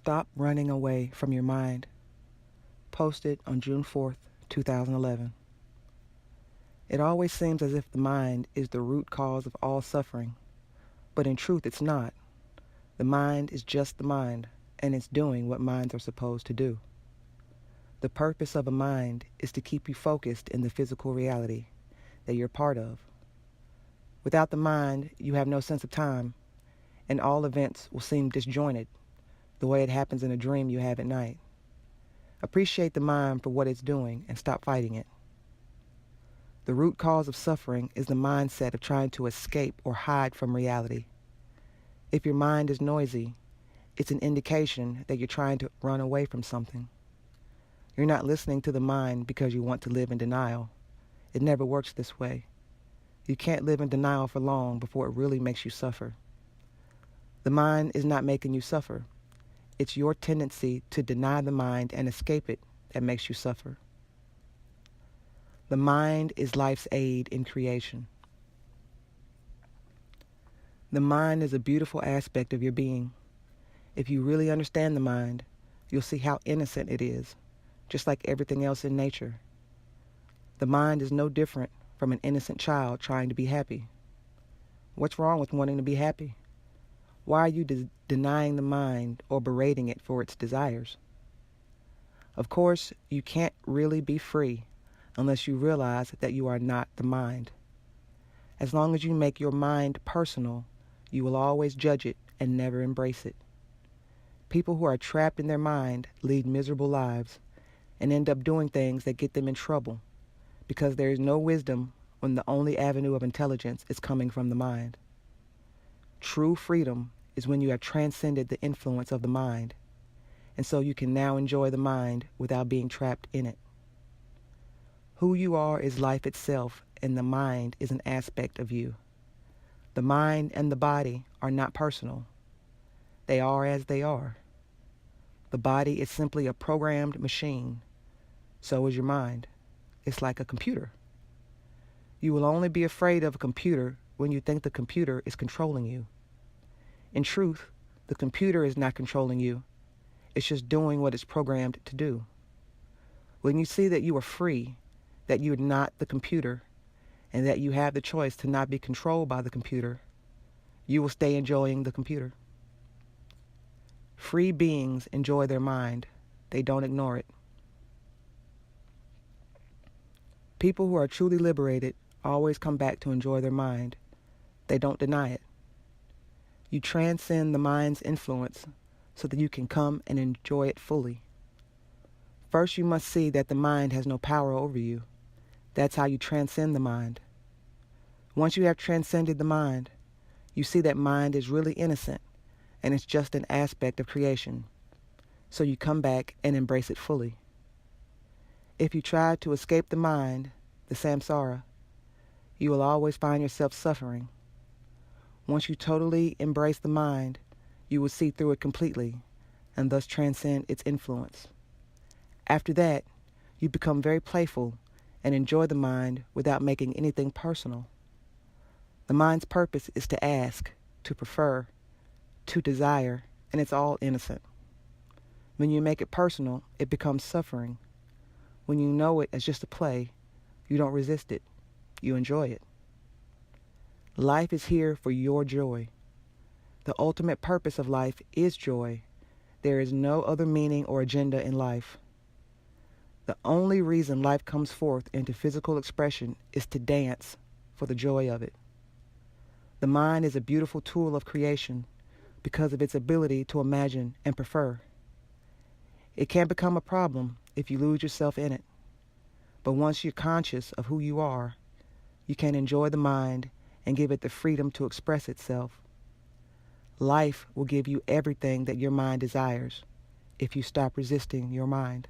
Stop Running Away from Your Mind, posted on June 4th, 2011. It always seems as if the mind is the root cause of all suffering, but in truth it's not. The mind is just the mind, and it's doing what minds are supposed to do. The purpose of a mind is to keep you focused in the physical reality that you're part of. Without the mind, you have no sense of time, and all events will seem disjointed, the way it happens in a dream you have at night. Appreciate the mind for what it's doing and stop fighting it. The root cause of suffering is the mindset of trying to escape or hide from reality. If your mind is noisy, it's an indication that you're trying to run away from something. You're not listening to the mind because you want to live in denial. It never works this way. You can't live in denial for long before it really makes you suffer. The mind is not making you suffer. It's your tendency to deny the mind and escape it that makes you suffer. The mind is life's aid in creation. The mind is a beautiful aspect of your being. If you really understand the mind, you'll see how innocent it is, just like everything else in nature. The mind is no different from an innocent child trying to be happy. What's wrong with wanting to be happy? Why are you denying the mind or berating it for its desires? Of course, you can't really be free unless you realize that you are not the mind. As long as you make your mind personal, you will always judge it and never embrace it. People who are trapped in their mind lead miserable lives and end up doing things that get them in trouble because there is no wisdom when the only avenue of intelligence is coming from the mind. True freedom is when you have transcended the influence of the mind, and so you can now enjoy the mind without being trapped in it. Who you are is life itself, and the mind is an aspect of you. The mind and the body are not personal. They are as they are. The body is simply a programmed machine. So is your mind. It's like a computer. You will only be afraid of a computer when you think the computer is controlling you. In truth, the computer is not controlling you. It's just doing what it's programmed to do. When you see that you are free, that you're not the computer, and that you have the choice to not be controlled by the computer, you will stay enjoying the computer. Free beings enjoy their mind. They don't ignore it. People who are truly liberated always come back to enjoy their mind. They don't deny it. You transcend the mind's influence so that you can come and enjoy it fully. First, you must see that the mind has no power over you. That's how you transcend the mind. Once you have transcended the mind, you see that mind is really innocent and it's just an aspect of creation. So you come back and embrace it fully. If you try to escape the mind, the samsara, you will always find yourself suffering. Once you totally embrace the mind, you will see through it completely and thus transcend its influence. After that, you become very playful and enjoy the mind without making anything personal. The mind's purpose is to ask, to prefer, to desire, and it's all innocent. When you make it personal, it becomes suffering. When you know it as just a play, you don't resist it. You enjoy it. Life is here for your joy. The ultimate purpose of life is joy. There is no other meaning or agenda in life. The only reason life comes forth into physical expression is to dance for the joy of it. The mind is a beautiful tool of creation because of its ability to imagine and prefer. It can become a problem if you lose yourself in it. But once you're conscious of who you are, you can enjoy the mind and give it the freedom to express itself. Life will give you everything that your mind desires if you stop resisting your mind.